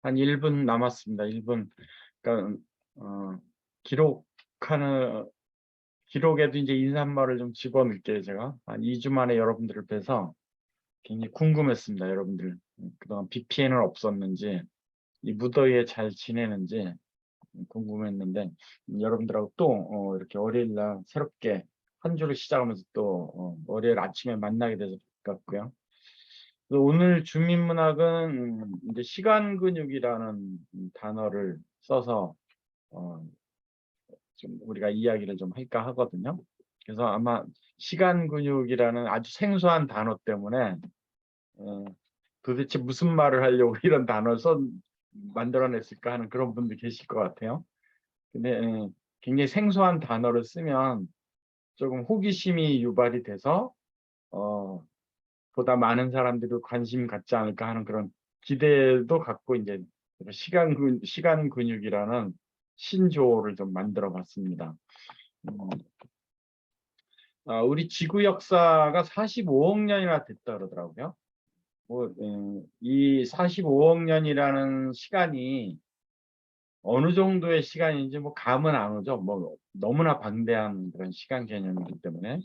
한 1분 남았습니다. 1분. 그러니까 기록하는 기록에도 이제 인사말을 좀 집어넣을게요. 제가 한 2주 만에 여러분들을 뵈서 굉장히 궁금했습니다. 여러분들 그동안 BPN은 없었는지, 이 무더위에 잘 지내는지 궁금했는데, 여러분들하고 또 이렇게 월요일 날 새롭게 한 주를 시작하면서 또 월요일 아침에 만나게 돼서 반갑고요. 그래서 오늘 주민문학은 이제 시간근육이라는 단어를 써서 어, 좀 우리가 이야기를 좀 할까 하거든요. 그래서 아마 시간근육이라는 아주 생소한 단어 때문에 어, 도대체 무슨 말을 하려고 이런 단어를 만들어냈을까 하는 그런 분도 계실 것 같아요. 근데 굉장히 생소한 단어를 쓰면 조금 호기심이 유발이 돼서 어, 보다 많은 사람들이 관심 갖지 않을까 하는 그런 기대도 갖고 이제 시간 근육이라는 신조어를 좀 만들어 봤습니다. 음, 우리 지구 역사가 45억 년이나 됐다 그러더라고요. 이 45억 년이라는 시간이 어느 정도의 시간인지 뭐 감은 안 오죠. 뭐 너무나 방대한 그런 시간 개념이기 때문에.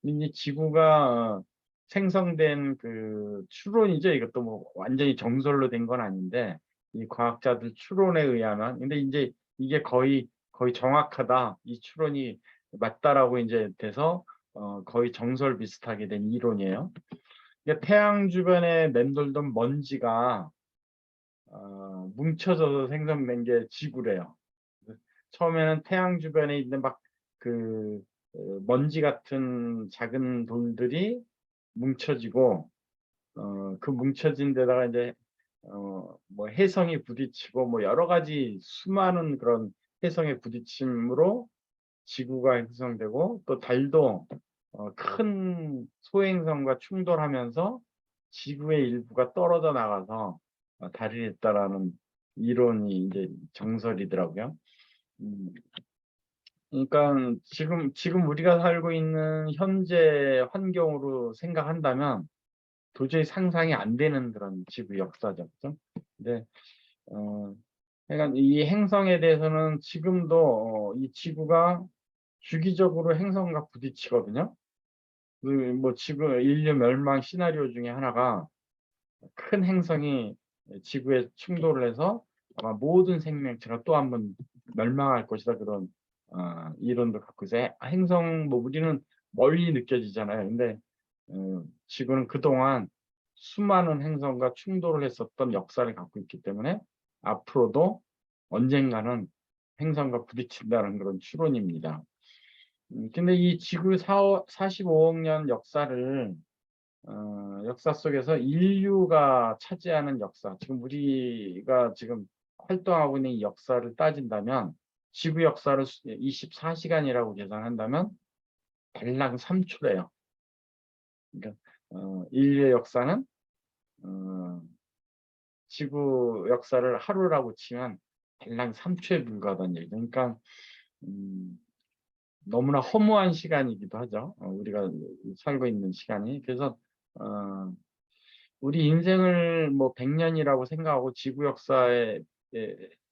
근데 이제 지구가 생성된 그 추론이죠. 이것도 뭐 완전히 정설로 된 건 아닌데, 이 과학자들 추론에 의하면, 근데 이제 이게 거의 정확하다, 이 추론이 맞다라고 이제 돼서 거의 정설 비슷하게 된 이론이에요. 그러니까 태양 주변에 맴돌던 먼지가 뭉쳐져서 생성된 게 지구래요. 처음에는 태양 주변에 있는 막 그 먼지 같은 작은 돌들이 뭉쳐지고, 그 뭉쳐진 데다가 이제 뭐 해성이 부딪히고 뭐 여러 가지 수많은 그런 해성의 부딪힘으로 지구가 형성되고, 또 달도 큰 소행성과 충돌하면서 지구의 일부가 떨어져 나가서 달이 됐다라는 이론이 이제 정설이더라고요. 음, 그러니까 지금 우리가 살고 있는 현재 환경으로 생각한다면 도저히 상상이 안 되는 그런 지구 역사죠. 그죠? 근데 어, 그러니까 이 행성에 대해서는 지금도 이 지구가 주기적으로 행성과 부딪히거든요. 뭐 지구 인류 멸망 시나리오 중에 하나가 큰 행성이 지구에 충돌을 해서 아마 모든 생명체가 또 한 번 멸망할 것이다, 그런 이론도 갖고 있어요. 행성 뭐 우리는 멀리 느껴지잖아요. 근데 지구는 그동안 수많은 행성과 충돌을 했었던 역사를 갖고 있기 때문에 앞으로도 언젠가는 행성과 부딪힌다는 그런 추론입니다. 근데 이 지구 45억 년 역사를 역사 속에서 인류가 차지하는 역사, 지금 우리가 지금 활동하고 있는 이 역사를 따진다면, 지구 역사를 24시간이라고 계산한다면 대략 3초래요. 그러니까 인류의 역사는 어, 지구 역사를 하루라고 치면 대략 3초에 불과하다는 얘기죠. 그러니까 음, 너무나 허무한 시간이기도 하죠. 우리가 살고 있는 시간이. 그래서 어, 우리 인생을 뭐 100년이라고 생각하고 지구 역사의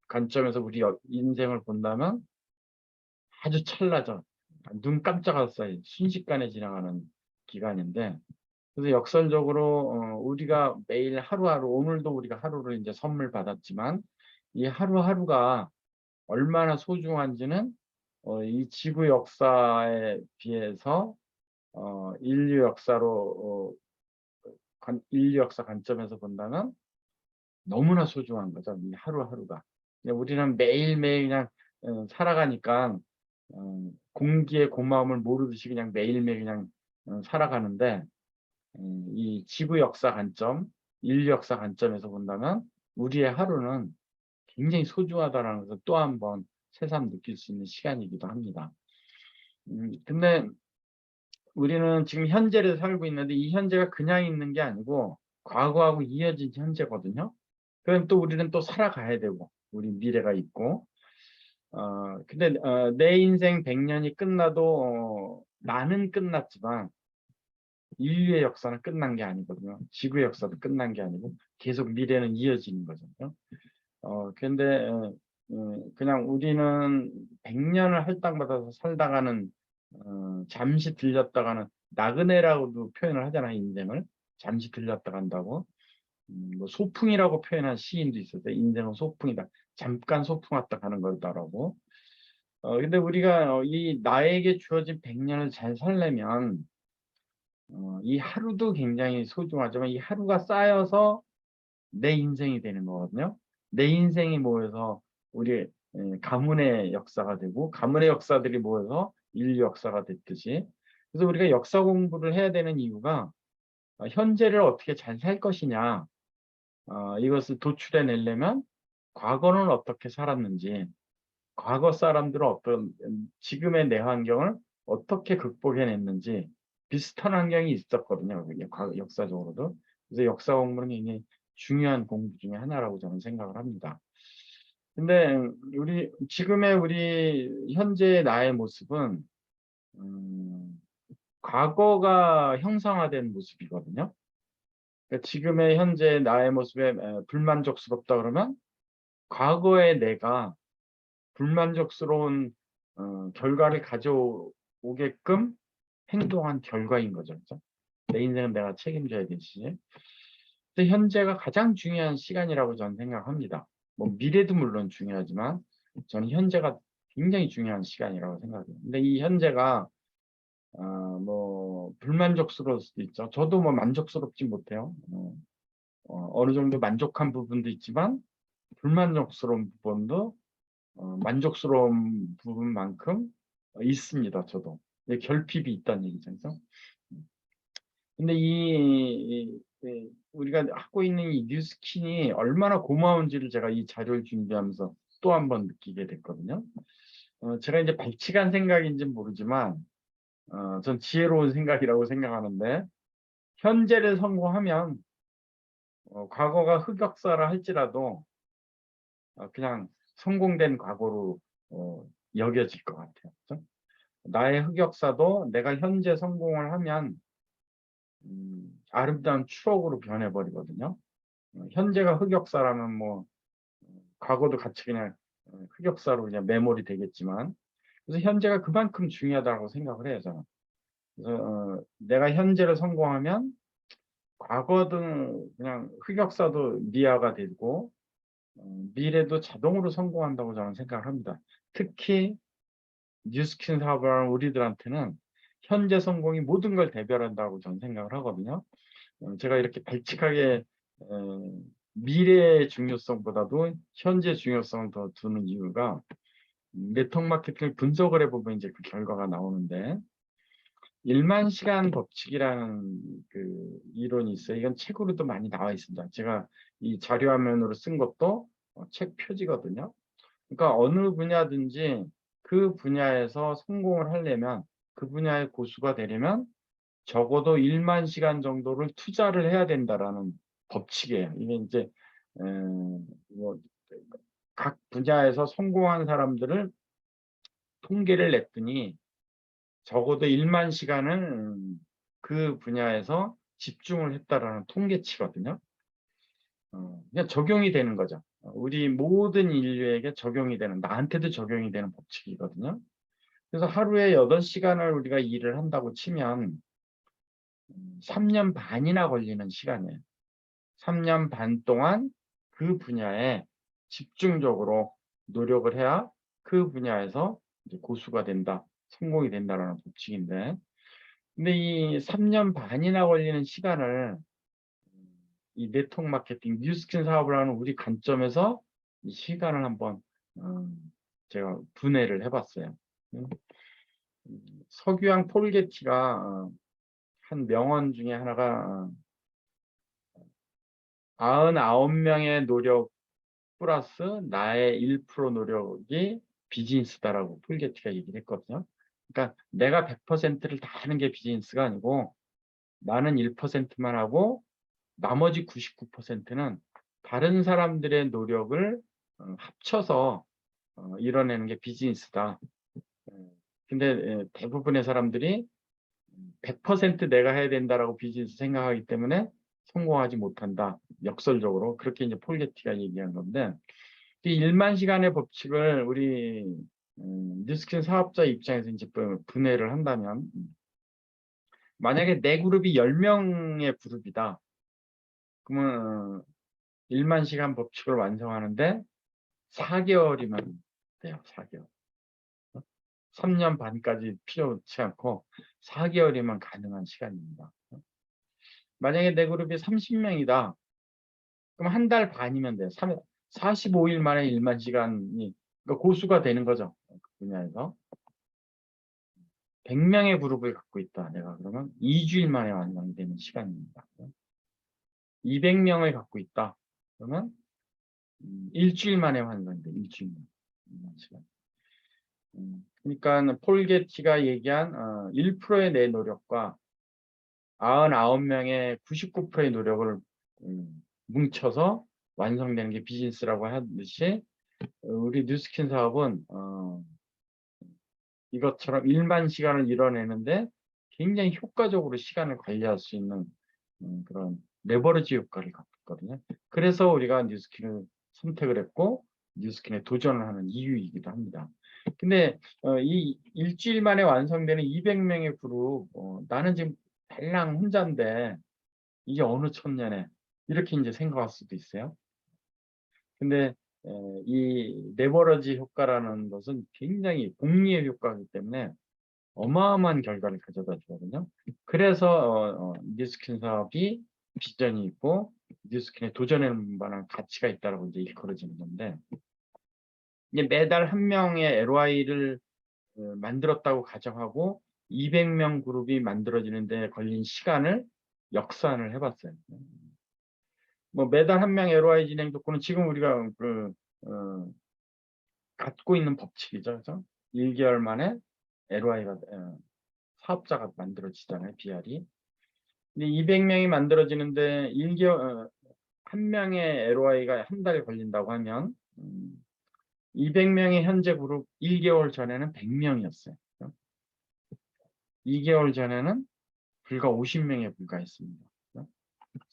관점에서 우리 인생을 본다면 아주 찰나죠. 눈 깜짝할 사이 순식간에 지나가는 기간인데, 그래서 역설적으로 우리가 매일 하루하루, 오늘도 우리가 하루를 이제 선물 받았지만 이 하루하루가 얼마나 소중한지는 이 지구 역사에 비해서 인류 역사로 인류 역사 관점에서 본다면 너무나 소중한 거죠. 이 하루하루가. 우리는 매일매일 그냥 살아가니까 공기의 고마움을 모르듯이 그냥 매일매일 그냥 살아가는데, 이 지구 역사 관점, 인류 역사 관점에서 본다면 우리의 하루는 굉장히 소중하다는 것을 또 한 번 새삼 느낄 수 있는 시간이기도 합니다. 근데 우리는 지금 현재를 살고 있는데 이 현재가 그냥 있는 게 아니고 과거하고 이어진 현재거든요. 그럼 또 우리는 또 살아가야 되고 우리 미래가 있고, 근데 내 인생 100년이 끝나도 나는 끝났지만 인류의 역사는 끝난 게 아니거든요. 지구의 역사도 끝난 게 아니고 계속 미래는 이어지는 거죠. 근데 그냥 우리는 100년을 할당받아서 살다가는 잠시 들렸다가는 나그네라고도 표현을 하잖아요. 인생을 잠시 들렸다 간다고. 뭐 소풍이라고 표현한 시인도 있었어요. 인생은 소풍이다. 잠깐 소풍 왔다 가는 거다라고. 근데 우리가 이 나에게 주어진 100년을 잘 살려면 이 하루도 굉장히 소중하지만 이 하루가 쌓여서 내 인생이 되는 거거든요. 내 인생이 모여서 우리 가문의 역사가 되고 가문의 역사들이 모여서 인류 역사가 됐듯이. 그래서 우리가 역사 공부를 해야 되는 이유가 현재를 어떻게 잘 살 것이냐, 이것을 도출해 내려면 과거는 어떻게 살았는지, 과거 사람들은 어떤 지금의 내 환경을 어떻게 극복해냈는지 비슷한 환경이 있었거든요. 그게 역사적으로도. 그래서 역사 공부는 굉장히 중요한 공부 중에 하나라고 저는 생각을 합니다. 근데 지금의 우리 현재의 나의 모습은 과거가 형상화된 모습이거든요. 그러니까 지금의 현재 나의 모습에 불만족스럽다 그러면 과거의 내가 불만족스러운 결과를 가져오게끔 행동한 결과인 거죠. 그렇죠? 내 인생은 내가 책임져야 되지. 근데 현재가 가장 중요한 시간이라고 저는 생각합니다. 뭐 미래도 물론 중요하지만 저는 현재가 굉장히 중요한 시간이라고 생각해요. 근데 이 현재가 뭐 불만족스러울 수도 있죠. 저도 뭐 만족스럽지 못해요. 어느 정도 만족한 부분도 있지만 불만족스러운 부분도 만족스러운 부분만큼 있습니다. 저도. 결핍이 있다는 얘기죠. 그래서 근데 우리가 하고 있는 이 뉴스킨이 얼마나 고마운지를 제가 이 자료를 준비하면서 또 한 번 느끼게 됐거든요. 제가 이제 발칙한 생각인지는 모르지만 전 지혜로운 생각이라고 생각하는데 현재를 성공하면 과거가 흑역사라 할지라도 그냥 성공된 과거로 여겨질 것 같아요. 그렇죠? 나의 흑역사도 내가 현재 성공을 하면 아름다운 추억으로 변해버리거든요. 현재가 흑역사라면 뭐 과거도 같이 그냥 흑역사로 그냥 메모리 되겠지만 그래서 현재가 그만큼 중요하다고 생각을 해요. 저는. 그래서 내가 현재를 성공하면 과거든 그냥 흑역사도 미화가 되고 미래도 자동으로 성공한다고 저는 생각을 합니다. 특히 뉴스킨 사업을 하는 우리들한테는 현재 성공이 모든 걸 대변한다고 저는 생각을 하거든요. 제가 이렇게 발칙하게 미래의 중요성보다도 현재 중요성을 더 두는 이유가 네트워크 마케팅을 분석을 해보면 이제 그 결과가 나오는데 1만 시간 법칙이라는 그 이론이 있어요. 이건 책으로도 많이 나와 있습니다. 제가 이 자료 화면으로 쓴 것도 책 표지거든요. 그러니까 어느 분야든지 그 분야에서 성공을 하려면 그 분야의 고수가 되려면 적어도 1만 시간 정도를 투자를 해야 된다라는 법칙이에요. 이게 이제 뭐각 분야에서 성공한 사람들을 통계를 냈더니 적어도 1만 시간을 그 분야에서 집중을 했다라는 통계치거든요. 그냥 적용이 되는 거죠. 우리 모든 인류에게 적용이 되는, 나한테도 적용이 되는 법칙이거든요. 그래서 하루에 8시간을 우리가 일을 한다고 치면 3년 반이나 걸리는 시간이에요. 3년 반 동안 그 분야에 집중적으로 노력을 해야 그 분야에서 이제 고수가 된다, 성공이 된다라는 법칙인데, 근데 이 3년 반이나 걸리는 시간을 이 네트워크 마케팅, 뉴스킨 사업을 하는 우리 관점에서 이 시간을 한번 제가 분해를 해봤어요. 석유왕 폴 게티가 한 명언 중에 하나가 99명의 노력 플러스 나의 1% 노력이 비즈니스다라고 폴 게티가 얘기를 했거든요. 그러니까 내가 100%를 다 하는 게 비즈니스가 아니고 나는 1%만 하고 나머지 99%는 다른 사람들의 노력을 합쳐서 이뤄내는 게 비즈니스다. 근데 대부분의 사람들이 100% 내가 해야 된다라고 비즈니스 생각하기 때문에 성공하지 못한다. 역설적으로 그렇게 이제 폴 게티가 얘기한 건데 이 1만 시간의 법칙을 우리 뉴스킨 사업자 입장에서 이제 분해를 한다면, 만약에 내 그룹이 10명의 그룹이다. 그러면 1만 시간 법칙을 완성하는데 4개월이면 돼요. 4개월. 3년 반까지 필요치 않고 4개월이면 가능한 시간입니다. 만약에 내 그룹이 30명이다. 그럼 한 달 반이면 돼요. 45일 만에 1만 시간이 그러니까 고수가 되는 거죠. 그 분야에서. 100명의 그룹을 갖고 있다. 내가 그러면 2주일 만에 완성이 되는 시간입니다. 200명을 갖고 있다. 그러면 일주일 만에 완성이 돼. 일주일 만에. 시간. 그러니까 폴 게티가 얘기한 1%의 내 노력과 99명의 99%의 노력을 뭉쳐서 완성되는 게 비즈니스라고 하듯이 우리 뉴스킨 사업은 이것처럼 1만 시간을 이뤄내는데 굉장히 효과적으로 시간을 관리할 수 있는 그런 레버리지 효과를 갖고 있거든요. 그래서 우리가 뉴스킨을 선택을 했고 뉴스킨에 도전을 하는 이유이기도 합니다. 근데 이 일주일 만에 완성되는 200명의 그룹, 나는 지금 달랑 혼자인데 이게 어느 천년에 이렇게 이제 생각할 수도 있어요. 근데 이 레버러지 효과라는 것은 굉장히 복리의 효과이기 때문에 어마어마한 결과를 가져다 주거든요. 그래서 뉴스킨 사업이 비전이 있고 뉴스킨에 도전해 만한 가치가 있다고 이제 일컬어지는 건데, 이제 매달 한 명의 LY를 만들었다고 가정하고 200명 그룹이 만들어지는데 걸린 시간을 역산을 해봤어요. 뭐 매달 한 명 LY 진행 조건은 지금 우리가 갖고 있는 법칙이죠. 그죠? 1개월 만에 LY가 사업자가 만들어지잖아요. BR이. 근데 200명이 만들어지는데 1개월 한 명의 LY가 한 달 걸린다고 하면 200명의 현재 그룹 1개월 전에는 100명이었어요. 2개월 전에는 불과 50명에 불과했습니다.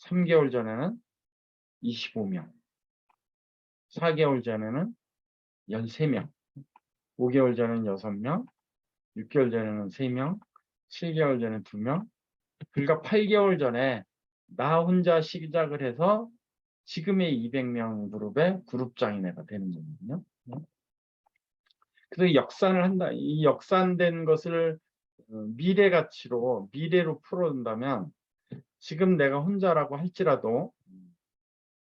3개월 전에는 25명, 4개월 전에는 13명, 5개월 전에는 6명, 6개월 전에는 3명, 7개월 전에 2명, 불과 8개월 전에 나 혼자 시작을 해서 지금의 200명 그룹의 그룹장이 내가 되는 거거든요. 그래서 역산을 한다. 이 역산된 것을 미래 가치로, 미래로 풀어준다면 지금 내가 혼자라고 할지라도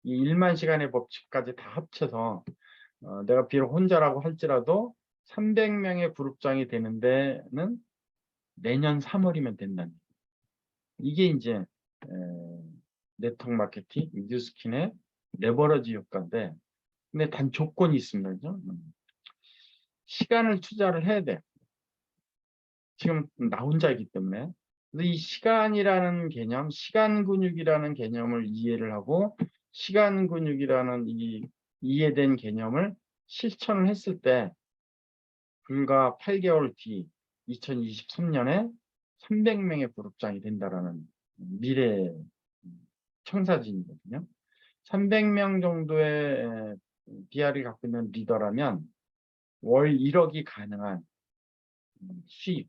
이 1만 시간의 법칙까지 다 합쳐서 내가 비록 혼자라고 할지라도 300명의 그룹장이 되는 데는 내년 3월이면 된다는 거예요. 이게 이제 네트워크 마케팅, 뉴스킨의 레버러지 효과인데, 근데 단 조건이 있습니다. 그죠? 시간을 투자를 해야 돼. 지금 나 혼자이기 때문에. 그래서 이 시간이라는 개념, 시간 근육이라는 개념을 이해를 하고 시간 근육이라는 이 이해된 개념을 실천을 했을 때 불과 8개월 뒤 2023년에 300명의 그룹장이 된다라는 미래 청사진이거든요. 300명 정도의 BR이 갖고 있는 리더라면 월 1억이 가능한 수입이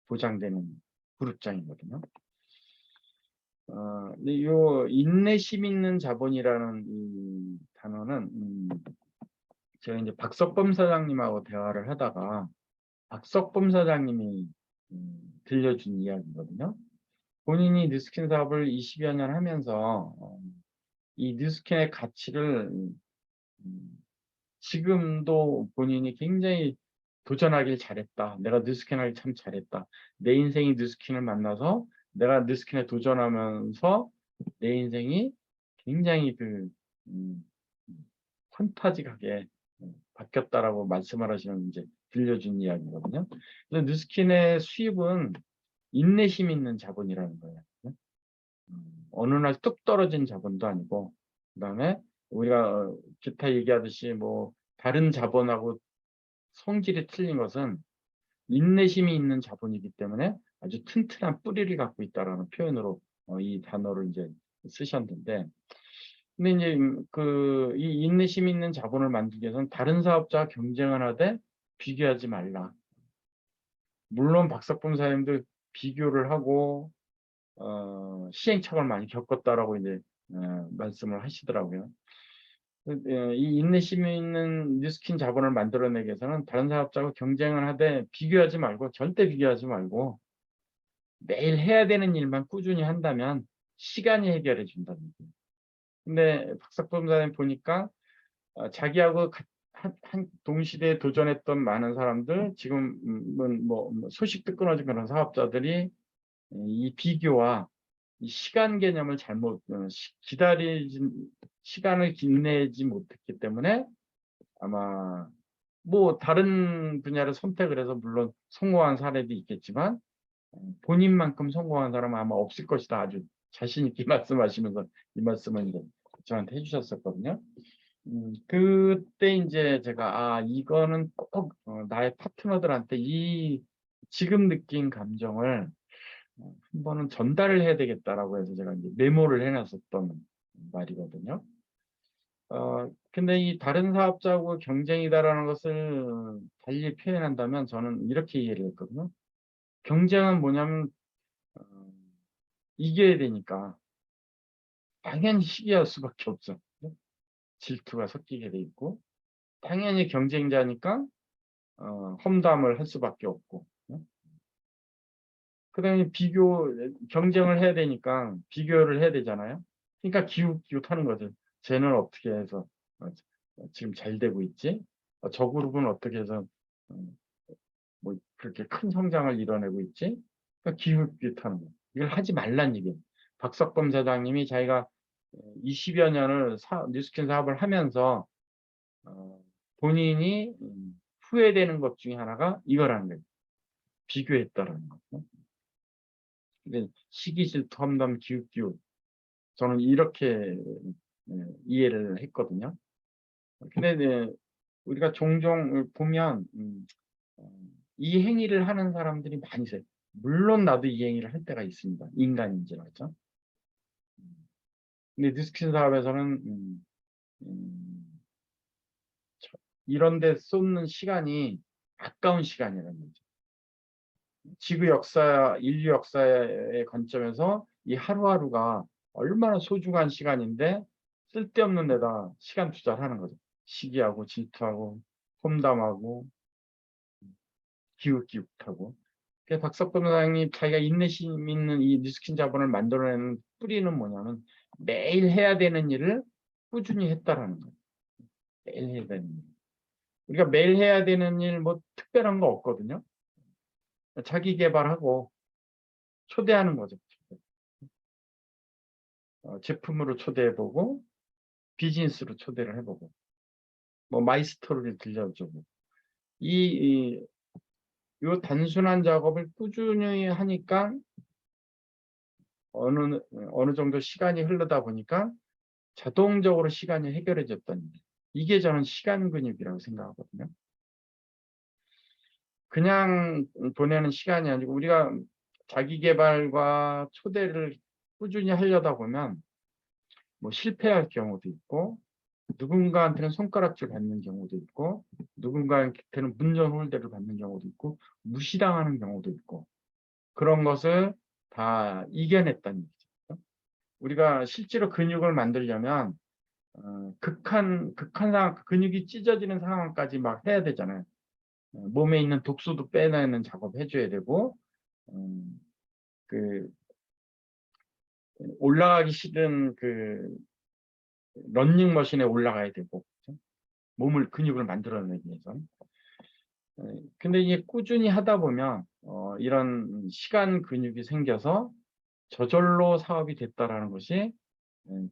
보장되는 그룹장이거든요. 근데 요 인내심 있는 자본이라는 이 단어는 제가 이제 박석범 사장님하고 대화를 하다가 박석범 사장님이 들려준 이야기거든요. 본인이 뉴스킨 사업을 20여 년 하면서 이 뉴스킨의 가치를 지금도 본인이 굉장히 도전하길 잘했다. 내가 뉴스킨 하길 참 잘했다. 내 인생이 뉴스킨을 만나서 내가 뉴스킨에 도전하면서 내 인생이 굉장히 판타지하게 바뀌었다라고 말씀을 하시는 이제 들려준 이야기거든요. 그래서 뉴스킨의 수입은 인내심 있는 자본이라는 거예요. 어느 날 뚝 떨어진 자본도 아니고, 그다음에 우리가 기타 얘기하듯이 뭐 다른 자본하고 성질이 틀린 것은 인내심이 있는 자본이기 때문에 아주 튼튼한 뿌리를 갖고 있다라는 표현으로 이 단어를 이제 쓰셨는데, 근데 이제 이 인내심 있는 자본을 만들기 위해서는 다른 사업자와 경쟁을 하되 비교하지 말라. 물론 박석범 사장님도 비교를 하고 시행착오를 많이 겪었다라고 이제 말씀을 하시더라고요. 이 인내심 있는 뉴스킨 자본을 만들어내기 위해서는 다른 사업자와 경쟁을 하되 비교하지 말고, 절대 비교하지 말고 매일 해야 되는 일만 꾸준히 한다면 시간이 해결해 준다는 거예요. 근데 박석범 사장님 보니까 자기하고 한 동시대에 도전했던 많은 사람들, 지금은 뭐 소식도 끊어진 그런 사업자들이 이 비교와 이 시간 개념을 잘못 시간을 인내지 못했기 때문에 아마 뭐 다른 분야를 선택을 해서 물론 성공한 사례도 있겠지만 본인만큼 성공한 사람은 아마 없을 것이다. 아주 자신 있게 말씀하시면서 이 말씀을 이제 저한테 해주셨었거든요. 그때 이제 제가 이거는 꼭 나의 파트너들한테 이 지금 느낀 감정을 한 번은 전달을 해야 되겠다라고 해서 제가 이제 메모를 해놨었던 말이거든요. 근데 이 다른 사업자하고 경쟁이다라는 것을 달리 표현한다면 저는 이렇게 이해를 했거든요. 경쟁은 뭐냐면 어, 이겨야 되니까 당연히 시기할 수밖에 없죠. 질투가 섞이게 돼 있고, 당연히 경쟁자니까 험담을 할 수밖에 없고, 그다음에 경쟁을 해야 되니까 비교를 해야 되잖아요. 그러니까 기웃기웃하는 거죠. 쟤는 어떻게 해서 지금 잘 되고 있지? 저 그룹은 어떻게 해서 어, 뭐 그렇게 큰 성장을 이뤄내고 있지? 그러니까 기웃기웃하는 거예요. 이걸 하지 말란 얘기예요. 박석범 사장님이 자기가 20여 년을 뉴스킨 사업을 하면서 본인이 후회되는 것 중에 하나가 이거라는 거예요. 비교했다라는 거죠. 근데 시기 질투 험담 기웃기웃, 저는 이렇게 이해를 했거든요. 근데 우리가 종종 보면 어, 이 행위를 하는 사람들이 많이 있어요. 물론 나도 이 행위를 할 때가 있습니다. 인간인지라죠. 근데 뉴스킨 사업에서는 음, 이런 데 쏟는 시간이 아까운 시간이라는 거죠. 인류 역사의 관점에서 이 하루하루가 얼마나 소중한 시간인데 쓸데없는 데다 시간 투자를 하는 거죠. 시기하고 질투하고 험담하고 기웃기웃하고. 그래서 박석범 사장님 자기가 인내심 있는 이 뉴스킨 자본을 만들어내는 뿌리는 뭐냐면 매일 해야 되는 일을 꾸준히 했다라는 거예요. 매일 해야 되는 일. 우리가 매일 해야 되는 일 뭐 특별한 거 없거든요. 자기 개발하고 초대하는 거죠. 제품으로 초대해보고 비즈니스로 초대를 해보고 뭐 마이스토리를 들려주고 이 단순한 작업을 꾸준히 하니까 어느 정도 시간이 흐르다 보니까 자동적으로 시간이 해결해졌다는 게, 이게 저는 시간 근육이라고 생각하거든요. 그냥 보내는 시간이 아니고 우리가 자기 개발과 초대를 꾸준히 하려다 보면 뭐 실패할 경우도 있고, 누군가한테는 손가락질 받는 경우도 있고, 누군가한테는 문전 홀대를 받는 경우도 있고, 무시당하는 경우도 있고, 그런 것을 다 이겨냈다는 얘기죠. 우리가 실제로 근육을 만들려면 극한 상황, 근육이 찢어지는 상황까지 막 해야 되잖아요. 몸에 있는 독소도 빼내는 작업 해줘야 되고, 음, 그 올라가기 싫은 런닝머신에 올라가야 되고, 그렇죠? 근육을 만들어내기 위해서. 근데 이게 꾸준히 하다 보면 이런 시간 근육이 생겨서 저절로 사업이 됐다라는 것이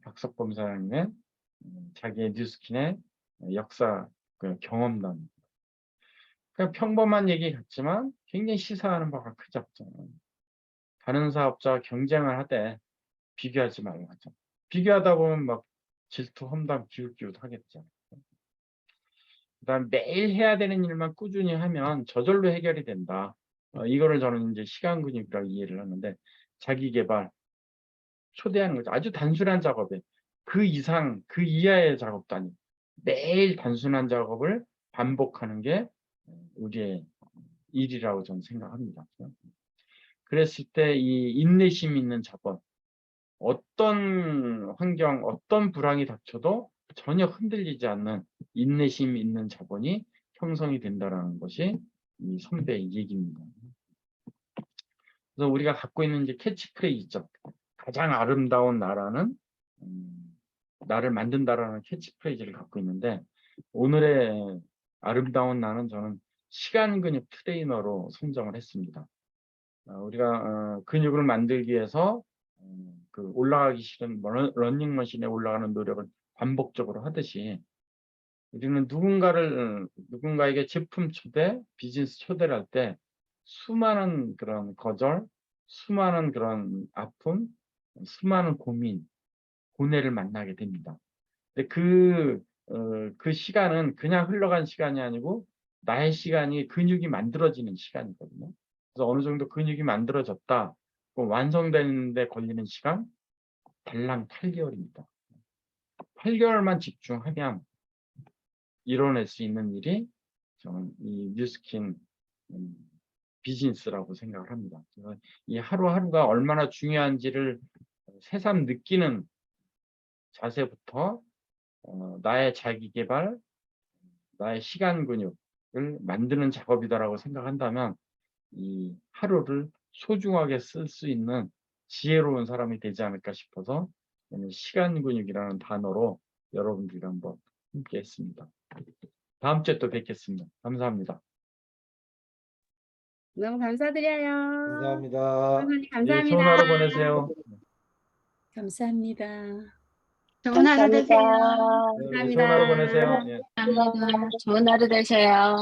박석범 사장님의 자기의 뉴스킨의 역사 경험담. 그냥 평범한 얘기 같지만 굉장히 시사하는 바가 크죠. 다른 사업자와 경쟁을 하되 비교하지 말고 하죠. 비교하다 보면 막 질투, 험담, 기웃기웃 하겠죠. 그다음 매일 해야 되는 일만 꾸준히 하면 저절로 해결이 된다. 이거를 저는 이제 시간 근육이라고 이해를 하는데, 자기 개발 초대하는 거죠. 아주 단순한 작업에 그 이상, 그 이하의 작업도 아니고 매일 단순한 작업을 반복하는 게 우리의 일이라고 저는 생각합니다. 그랬을 때 이 인내심 있는 작업, 어떤 환경, 어떤 불황이 닥쳐도 전혀 흔들리지 않는 인내심 있는 자본이 형성이 된다는 것이 이 선배의 얘기입니다. 그래서 우리가 갖고 있는 이제 캐치프레이즈죠. 가장 아름다운 나라는 나를 만든다라는 캐치프레이즈를 갖고 있는데, 오늘의 아름다운 나는 저는 시간 근육 트레이너로 선정을 했습니다. 우리가 근육을 만들기 위해서 그 올라가기 싫은 러닝머신에 올라가는 노력을 반복적으로 하듯이, 우리는 누군가에게 제품 초대, 비즈니스 초대를 할 때 수많은 그런 거절, 수많은 그런 아픔, 수많은 고민, 고뇌를 만나게 됩니다. 근데 그 시간은 그냥 흘러간 시간이 아니고 나의 시간이 근육이 만들어지는 시간이거든요. 그래서 어느 정도 근육이 만들어졌다, 완성되는데 걸리는 시간 달랑 8개월입니다. 8개월만 집중하면 이뤄낼 수 있는 일이 저는 이 뉴스킨 비즈니스라고 생각을 합니다. 그래서 이 하루하루가 얼마나 중요한지를 새삼 느끼는 자세부터 나의 자기 개발, 나의 시간 근육을 만드는 작업이다라고 생각한다면 이 하루를 소중하게 쓸 수 있는 지혜로운 사람이 되지 않을까 싶어서 시간 근육이라는 단어로 여러분들과 한번 함께 했습니다. 다음 주에 또 뵙겠습니다. 감사합니다. 너무 감사드려요. 감사합니다. 선생님 예, 감사합니다. 좋은 하루 보내세요. 감사합니다. 좋은 하루 되세요. 감사합니다. 예, 좋은 하루 보내세요. 예. 감사합니다. 좋은 하루 되세요.